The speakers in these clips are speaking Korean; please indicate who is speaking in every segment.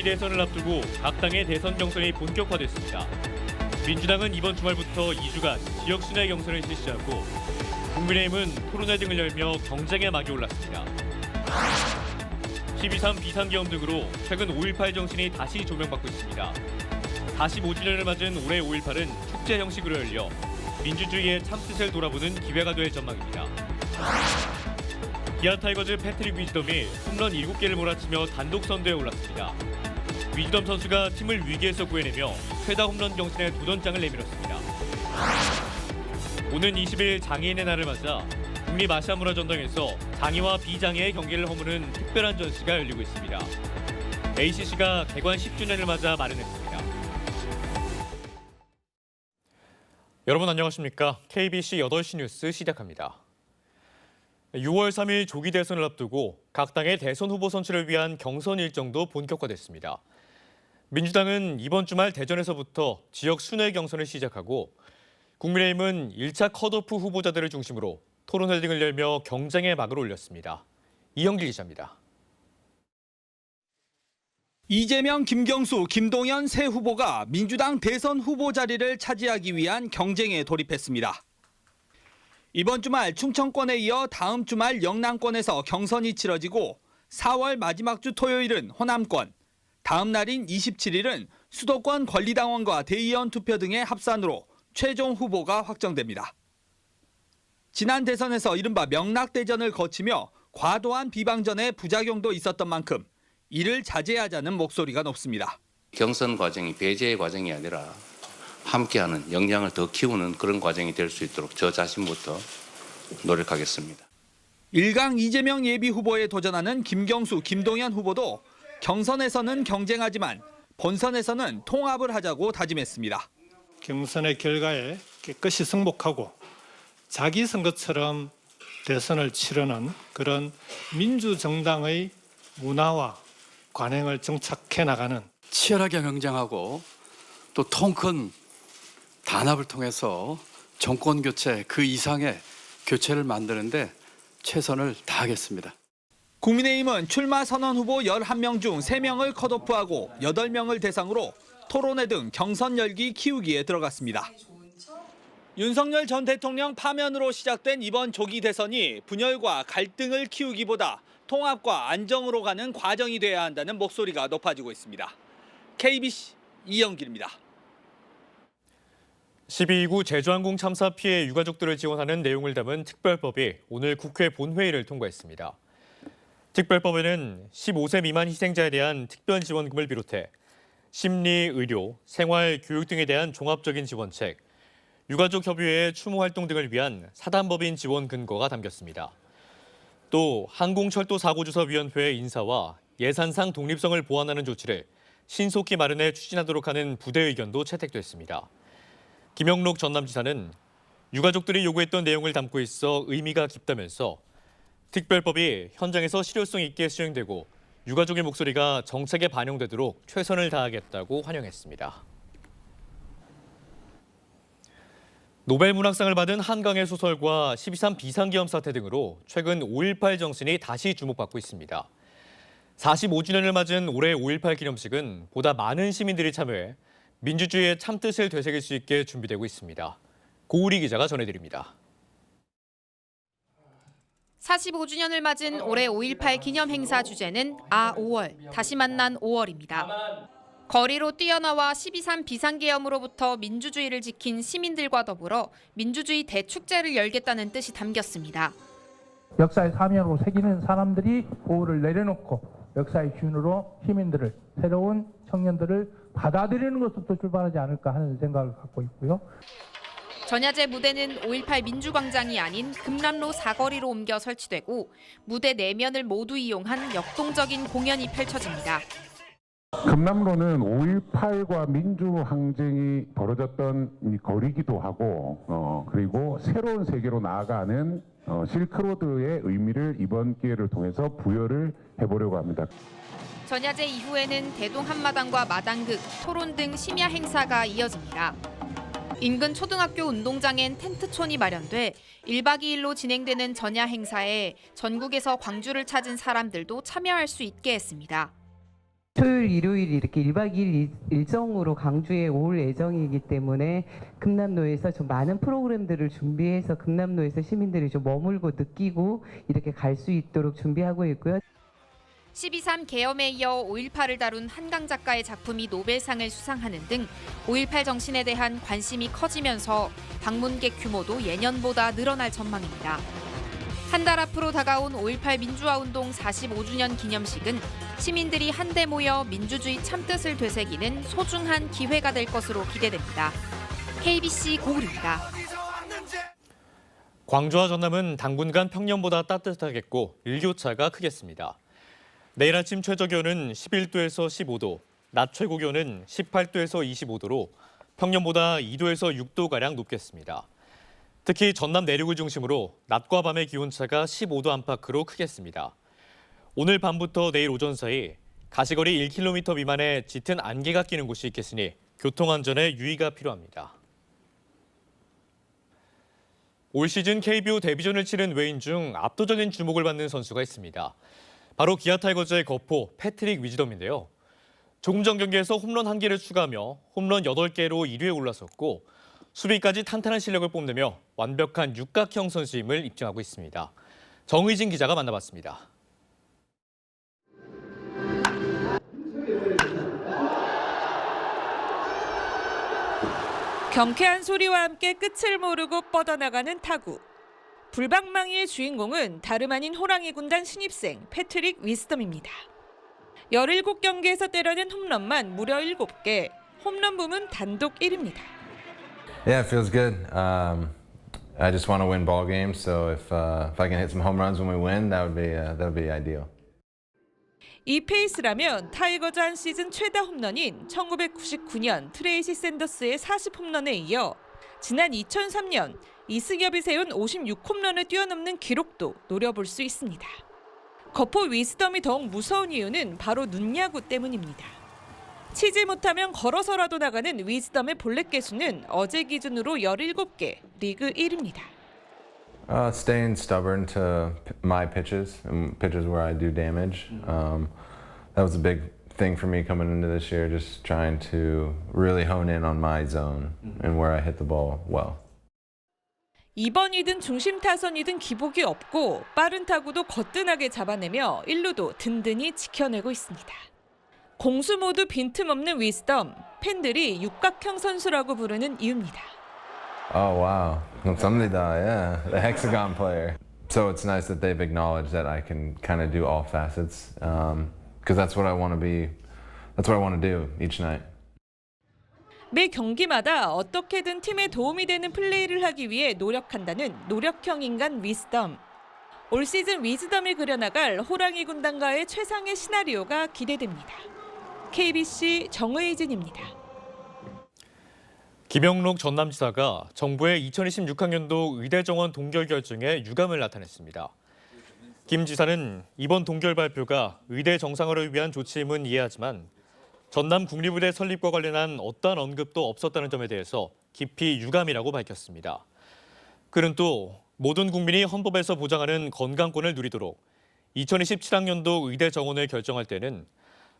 Speaker 1: 조기 대선을 앞두고 각 당의 대선 경선이 본격화됐습니다. 민주당은 이번 주말부터 2주간 지역 순회 경선을 실시하고 국민의힘은 토론회 등을 열며 경쟁의 막이 올랐습니다. 12.3 비상계엄 등으로 최근 5.18 정신이 다시 조명받고 있습니다. 45주년을 맞은 올해 5.18은 축제 형식으로 열려 민주주의의 참뜻을 돌아보는 기회가 될 전망입니다. 기아 타이거즈 패트릭 위즈덤이 홈런 7개를 몰아치며 단독 선두에 올랐습니다. 위즈덤 선수가 팀을 위기에서 구해내며 최다 홈런 경신에 도전장을 내밀었습니다. 오는 20일 장애인의 날을 맞아 국립 아시아문화 전당에서 장애와 비장애의 경계를 허무는 특별한 전시가 열리고 있습니다. ACC가 개관 10주년을 맞아 마련했습니다. 여러분 안녕하십니까? KBC 8시 뉴스 시작합니다. 6월 3일 조기 대선을 앞두고 각 당의 대선 후보 선출을 위한 경선 일정도 본격화됐습니다. 민주당은 이번 주말 대전에서부터 지역 순회 경선을 시작하고 국민의힘은 1차 컷오프 후보자들을 중심으로 토론회 등을 열며 경쟁의 막을 올렸습니다. 이영길 기자입니다.
Speaker 2: 이재명, 김경수, 김동연 세 후보가 민주당 대선 후보 자리를 차지하기 위한 경쟁에 돌입했습니다. 이번 주말 충청권에 이어 다음 주말 영남권에서 경선이 치러지고 4월 마지막 주 토요일은 호남권, 다음 날인 27일은 수도권 권리당원과 대의원 투표 등의 합산으로 최종 후보가 확정됩니다. 지난 대선에서 이른바 명락대전을 거치며 과도한 비방전의 부작용도 있었던 만큼 이를 자제하자는 목소리가 높습니다.
Speaker 3: 경선 과정이 배제의 과정이 아니라 함께하는 역량을 더 키우는 그런 과정이 될 수 있도록 저 자신부터 노력하겠습니다.
Speaker 2: 1강 이재명 예비 후보에 도전하는 김경수, 김동연 후보도 경선에서는 경쟁하지만 본선에서는 통합을 하자고 다짐했습니다.
Speaker 4: 경선의 결과에 깨끗이 승복하고 자기 선거처럼 대선을 치르는 그런 민주정당의 문화와 관행을 정착해 나가는
Speaker 5: 치열하게 경쟁하고 또 통 큰 단합을 통해서 정권 교체 그 이상의 교체를 만드는데 최선을 다하겠습니다.
Speaker 2: 국민의힘은 출마 선언 후보 11명 중 3명을 컷오프하고 8명을 대상으로 토론회 등 경선 열기 키우기에 들어갔습니다. 윤석열 전 대통령 파면으로 시작된 이번 조기 대선이 분열과 갈등을 키우기보다 통합과 안정으로 가는 과정이 돼야 한다는 목소리가 높아지고 있습니다. KBC 이영길입니다.
Speaker 1: 12.29 제주항공 참사 피해 유가족들을 지원하는 내용을 담은 특별법이 오늘 국회 본회의를 통과했습니다. 특별법에는 15세 미만 희생자에 대한 특별지원금을 비롯해 심리, 의료, 생활, 교육 등에 대한 종합적인 지원책, 유가족 협의회 추모 활동 등을 위한 사단법인 지원 근거가 담겼습니다. 또 항공철도사고조사위원회 인사와 예산상 독립성을 보완하는 조치를 신속히 마련해 추진하도록 하는 부대 의견도 채택됐습니다. 김영록 전남지사는 유가족들이 요구했던 내용을 담고 있어 의미가 깊다면서 특별법이 현장에서 실효성 있게 시행되고 유가족의 목소리가 정책에 반영되도록 최선을 다하겠다고 환영했습니다. 노벨 문학상을 받은 한강의 소설과 12.3 비상계엄 사태 등으로 최근 5.18 정신이 다시 주목받고 있습니다. 45주년을 맞은 올해 5.18 기념식은 보다 많은 시민들이 참여해 민주주의의 참뜻을 되새길 수 있게 준비되고 있습니다. 고우리 기자가 전해드립니다.
Speaker 6: 45주년을 맞은 올해 5.18 기념 행사 주제는 5월, 다시 만난 5월입니다. 거리로 뛰어나와 12.3 비상계엄으로부터 민주주의를 지킨 시민들과 더불어 민주주의 대축제를 열겠다는 뜻이 담겼습니다.
Speaker 7: 역사의 사명으로 새기는 사람들이 보호를 내려놓고 역사의 기운으로 시민들을, 새로운 청년들을 받아들이는 것부터 출발하지 않을까 하는 생각을 갖고 있고요.
Speaker 6: 전야제 무대는 5.18 민주광장이 아닌 금남로 사거리로 옮겨 설치되고 무대 내면을 모두 이용한 역동적인 공연이 펼쳐집니다.
Speaker 8: 금남로는 5.18과 민주항쟁이 벌어졌던 이 거리기도 하고 그리고 새로운 세계로 나아가는 실크로드의 의미를 이번 기회를 통해서 부여를 해보려고 합니다.
Speaker 6: 전야제 이후에는 대동 한마당과 마당극, 토론 등 심야 행사가 이어집니다. 인근 초등학교 운동장엔 텐트촌이 마련돼 1박 2일로 진행되는 전야 행사에 전국에서 광주를 찾은 사람들도 참여할 수 있게 했습니다.
Speaker 9: 토요일, 일요일 이렇게 1박 2일 일정으로 광주에 올 예정이기 때문에 금남로에서 좀 많은 프로그램들을 준비해서 금남로에서 시민들이 좀 머물고 느끼고 이렇게 갈 수 있도록 준비하고 있고요.
Speaker 6: 12.3 계엄에 이어 5.18을 다룬 한강 작가의 작품이 노벨상을 수상하는 등 5.18 정신에 대한 관심이 커지면서 방문객 규모도 예년보다 늘어날 전망입니다. 한 달 앞으로 다가온 5.18 민주화운동 45주년 기념식은 시민들이 한데 모여 민주주의 참뜻을 되새기는 소중한 기회가 될 것으로 기대됩니다. KBC 고울입니다.
Speaker 1: 광주와 전남은 당분간 평년보다 따뜻하겠고 일교차가 크겠습니다. 내일 아침 최저기온은 11도에서 15도, 낮 최고기온은 18도에서 25도로 평년보다 2도에서 6도가량 높겠습니다. 특히 전남 내륙을 중심으로 낮과 밤의 기온차가 15도 안팎으로 크겠습니다. 오늘 밤부터 내일 오전 사이 가시거리 1km 미만의 짙은 안개가 끼는 곳이 있겠으니 교통안전에 유의가 필요합니다. 올 시즌 KBO 데뷔전을 치른 외인 중 압도적인 주목을 받는 선수가 있습니다. 바로 기아 타이거즈의 거포 패트릭 위즈덤인데요. 조금 전 경기에서 홈런 1개를 추가하며 홈런 8개로 1위에 올라섰고 수비까지 탄탄한 실력을 뽐내며 완벽한 육각형 선수임을 입증하고 있습니다. 정의진 기자가 만나봤습니다.
Speaker 10: 경쾌한 소리와 함께 끝을 모르고 뻗어나가는 타구. 불방망이의 주인공은 다름 아닌 호랑이 군단 신입생 패트릭 위즈덤입니다. 17경기에서 때려낸 홈런만 무려 7개, 홈런 부문 단독 1위입니다.
Speaker 11: Yeah, it feels good. I just want to win ball games, so if I can hit some home runs when we win, that would be ideal.
Speaker 10: 이 페이스라면 타이거즈 한 시즌 최다 홈런인 1999년 트레이시 샌더스의 40홈런에 이어 지난 2003년 이승엽이 세운 56홈런을 뛰어넘는 기록도 노려볼 수 있습니다. 거포 위즈덤이 더욱 무서운 이유는 바로 눈야구 때문입니다. 치지 못하면 걸어서라도 나가는 위즈덤의 볼넷 개수는 어제 기준으로 17개, 리그 1위입니다.
Speaker 11: Staying stubborn to my pitches and pitches where I do damage. That was a big thing for me coming into this year, just trying to really hone in on my zone and where I hit the ball well.
Speaker 10: 2번이든 중심 타선이든 기복이 없고 빠른 타구도 거뜬하게 잡아내며 1루도 든든히 지켜내고 있습니다. 공수 모두 빈틈없는 위즈덤, 팬들이 육각형 선수라고 부르는 이유입니다.
Speaker 11: Oh wow, 감사합니다. Yeah, the hexagon player. So it's nice that they've acknowledged that I can kind of do all facets, because that's what I want to be. That's what I want to do each night.
Speaker 10: 매 경기마다 어떻게든 팀에 도움이 되는 플레이를 하기 위해 노력한다는 노력형 인간 위즈덤. 올 시즌 위즈덤이 그려나갈 호랑이 군단과의 최상의 시나리오가 기대됩니다. KBC 정의진입니다.
Speaker 1: 김영록 전남지사가 정부의 2026학년도 의대 정원 동결 결정에 유감을 나타냈습니다. 김 지사는 이번 동결 발표가 의대 정상화를 위한 조치임은 이해하지만 전남 국립의대 설립과 관련한 어떠한 언급도 없었다는 점에 대해서 깊이 유감이라고 밝혔습니다. 그는 또 모든 국민이 헌법에서 보장하는 건강권을 누리도록 2027학년도 의대 정원을 결정할 때는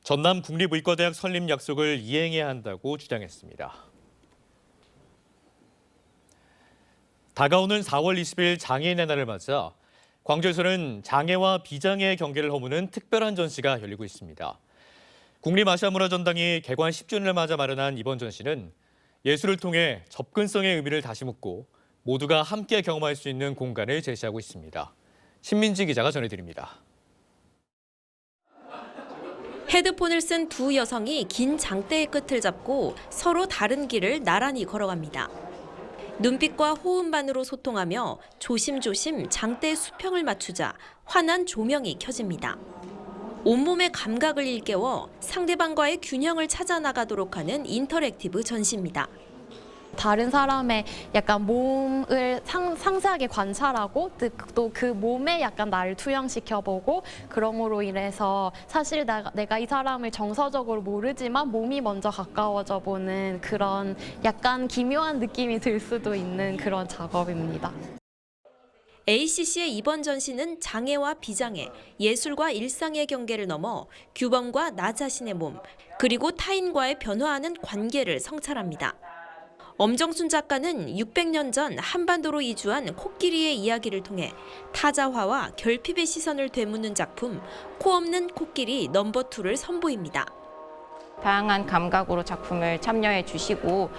Speaker 1: 전남 국립의과대학 설립 약속을 이행해야 한다고 주장했습니다. 다가오는 4월 20일 장애인의 날을 맞아 광주에서는 장애와 비장애의 경계를 허무는 특별한 전시가 열리고 있습니다. 국립아시아문화전당이 개관 10주년을 맞아 마련한 이번 전시는 예술을 통해 접근성의 의미를 다시 묻고 모두가 함께 경험할 수 있는 공간을 제시하고 있습니다. 신민지 기자가 전해드립니다.
Speaker 12: 헤드폰을 쓴 두 여성이 긴 장대의 끝을 잡고 서로 다른 길을 나란히 걸어갑니다. 눈빛과 호흡만으로 소통하며 조심조심 장대의 수평을 맞추자 환한 조명이 켜집니다. 온몸의 감각을 일깨워 상대방과의 균형을 찾아 나가도록 하는 인터랙티브 전시입니다.
Speaker 13: 다른 사람의 약간 몸을 상세하게 관찰하고 또 그 몸에 약간 나를 투영시켜보고 그럼으로 인해서 사실 내가 이 사람을 정서적으로 모르지만 몸이 먼저 가까워져 보는 그런 약간 기묘한 느낌이 들 수도 있는 그런 작업입니다.
Speaker 12: ACC의 이번 전시는 장애와 비장애, 예술과 일상의 경계를 넘어 규범과 나 자신의 몸, 그리고 타인과의 변화하는 관계를 성찰합니다. 엄정순 작가는 600년 전 한반도로 이주한 코끼리의 이야기를 통해 타자화와 결핍의 시선을 되묻는 작품 코 없는 코끼리 넘버2를 선보입니다.
Speaker 14: 다양한 감각으로 작품을 참여해 주시고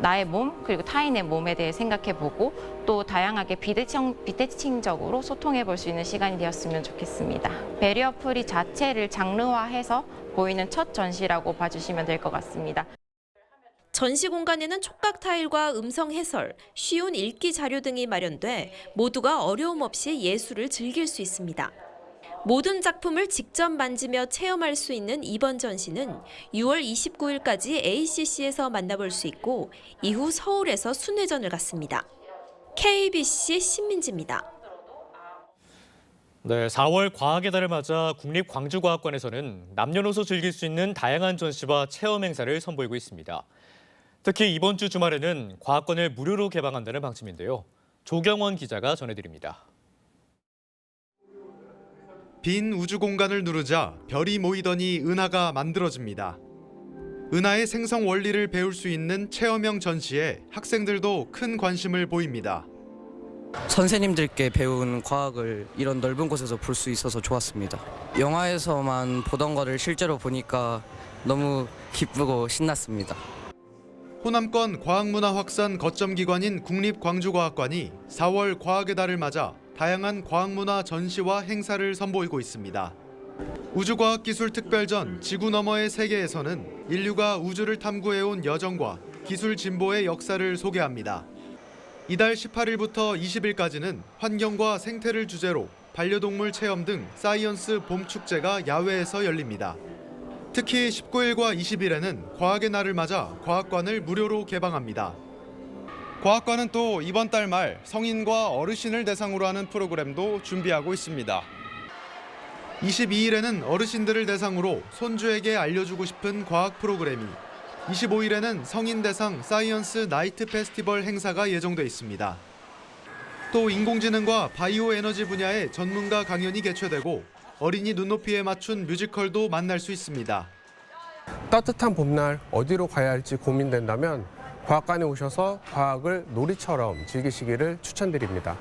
Speaker 14: 나의 몸 그리고 타인의 몸에 대해 생각해보고 또 다양하게 비대칭적으로 소통해볼 수 있는 시간이 되었으면 좋겠습니다. 베리어 프리 자체를 장르화해서 보이는 첫 전시라고 봐주시면 될 것 같습니다.
Speaker 12: 전시 공간에는 촉각 타일과 음성 해설, 쉬운 읽기 자료 등이 마련돼 모두가 어려움 없이 예술을 즐길 수 있습니다. 모든 작품을 직접 만지며 체험할 수 있는 이번 전시는 6월 29일까지 ACC에서 만나볼 수 있고 이후 서울에서 순회전을 갖습니다. KBC 신민지입니다.
Speaker 1: 네, 4월 과학의 달을 맞아 국립광주과학관에서는 남녀노소 즐길 수 있는 다양한 전시와 체험 행사를 선보이고 있습니다. 특히 이번 주 주말에는 과학관을 무료로 개방한다는 방침인데요. 조경원 기자가 전해드립니다.
Speaker 15: 빈 우주 공간을 누르자 별이 모이더니 은하가 만들어집니다. 은하의 생성 원리를 배울 수 있는 체험형 전시에 학생들도 큰 관심을 보입니다.
Speaker 16: 선생님들께 배운 과학을 이런 넓은 곳에서 볼 수 있어서 좋았습니다. 영화에서만 보던 거를 실제로 보니까 너무 기쁘고 신났습니다.
Speaker 15: 호남권 과학문화 확산 거점 기관인 국립광주과학관이 4월 과학의 달을 맞아 다양한 과학문화 전시와 행사를 선보이고 있습니다. 우주과학기술특별전 지구 너머의 세계에서는 인류가 우주를 탐구해온 여정과 기술 진보의 역사를 소개합니다. 이달 18일부터 20일까지는 환경과 생태를 주제로 반려동물 체험 등 사이언스 봄축제가 야외에서 열립니다. 특히 19일과 20일에는 과학의 날을 맞아 과학관을 무료로 개방합니다. 과학관은 또 이번 달 말 성인과 어르신을 대상으로 하는 프로그램도 준비하고 있습니다. 22일에는 어르신들을 대상으로 손주에게 알려주고 싶은 과학 프로그램이, 25일에는 성인 대상 사이언스 나이트 페스티벌 행사가 예정돼 있습니다. 또 인공지능과 바이오 에너지 분야의 전문가 강연이 개최되고 어린이 눈높이에 맞춘 뮤지컬도 만날 수 있습니다.
Speaker 17: 따뜻한 봄날 어디로 가야 할지 고민된다면 과학관에 오셔서 과학을 놀이처럼 즐기시기를 추천드립니다.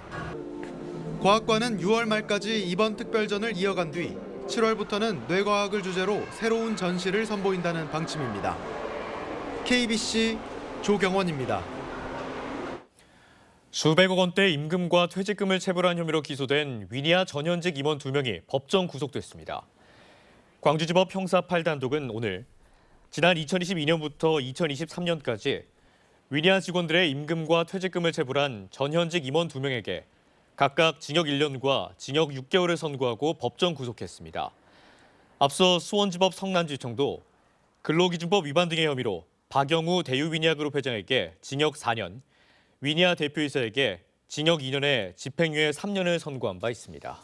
Speaker 15: 과학관은 6월 말까지 이번 특별전을 이어간 뒤 7월부터는 뇌과학을 주제로 새로운 전시를 선보인다는 방침입니다. KBC 조경원입니다.
Speaker 1: 수백억 원대 임금과 퇴직금을 체불한 혐의로 기소된 위니아 전현직 임원 2명이 법정 구속됐습니다. 광주지법 형사 8단독은 오늘 지난 2022년부터 2023년까지 위니아 직원들의 임금과 퇴직금을 체불한 전현직 임원 2명에게 각각 징역 1년과 징역 6개월을 선고하고 법정 구속했습니다. 앞서 수원지법 성남지청도 근로기준법 위반 등의 혐의로 박영우 대유위니아그룹 회장에게 징역 4년, 위니아 대표이사에게 징역 2년에 집행유예 3년을 선고한 바 있습니다.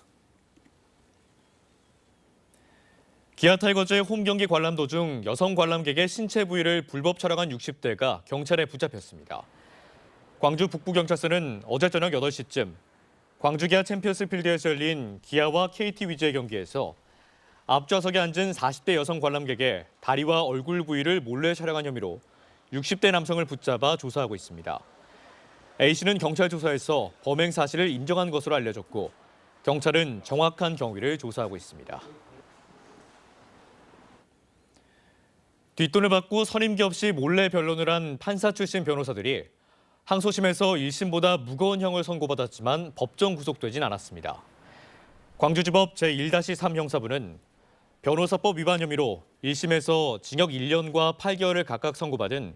Speaker 1: 기아 타이거즈의 홈 경기 관람 도중 여성 관람객의 신체 부위를 불법 촬영한 60대가 경찰에 붙잡혔습니다. 광주 북부경찰서는 어제 저녁 8시쯤 광주 기아 챔피언스 필드에서 열린 기아와 KT 위즈의 경기에서 앞좌석에 앉은 40대 여성 관람객의 다리와 얼굴 부위를 몰래 촬영한 혐의로 60대 남성을 붙잡아 조사하고 있습니다. A씨는 경찰 조사에서 범행 사실을 인정한 것으로 알려졌고 경찰은 정확한 경위를 조사하고 있습니다. 뒷돈을 받고 선임기 없이 몰래 변론을 한 판사 출신 변호사들이 항소심에서 1심보다 무거운 형을 선고받았지만 법정 구속되진 않았습니다. 광주지법 제1-3 형사부는 변호사법 위반 혐의로 1심에서 징역 1년과 8개월을 각각 선고받은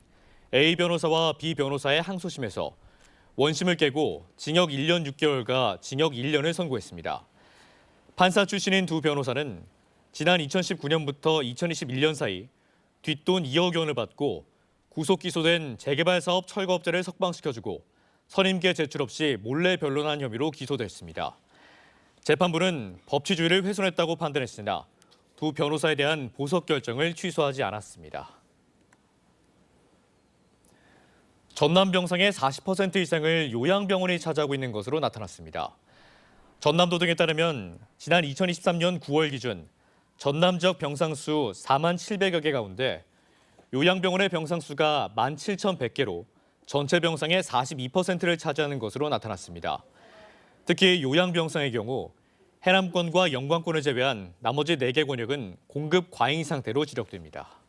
Speaker 1: A 변호사와 B 변호사의 항소심에서 원심을 깨고 징역 1년 6개월과 징역 1년을 선고했습니다. 판사 출신인 두 변호사는 지난 2019년부터 2021년 사이 뒷돈 2억 원을 받고 구속 기소된 재개발 사업 철거업자를 석방시켜주고 선임계 제출 없이 몰래 변론한 혐의로 기소됐습니다. 재판부는 법치주의를 훼손했다고 판단했으나 두 변호사에 대한 보석 결정을 취소하지 않았습니다. 전남 병상의 40% 이상을 요양병원이 차지하고 있는 것으로 나타났습니다. 전남도 등에 따르면 지난 2023년 9월 기준 전남 지역 병상 수 4만 700여 개 가운데 요양병원의 병상 수가 17,100개로 전체 병상의 42%를 차지하는 것으로 나타났습니다. 특히 요양병상의 경우 해남권과 영광권을 제외한 나머지 4개 권역은 공급 과잉 상태로 지적됩니다.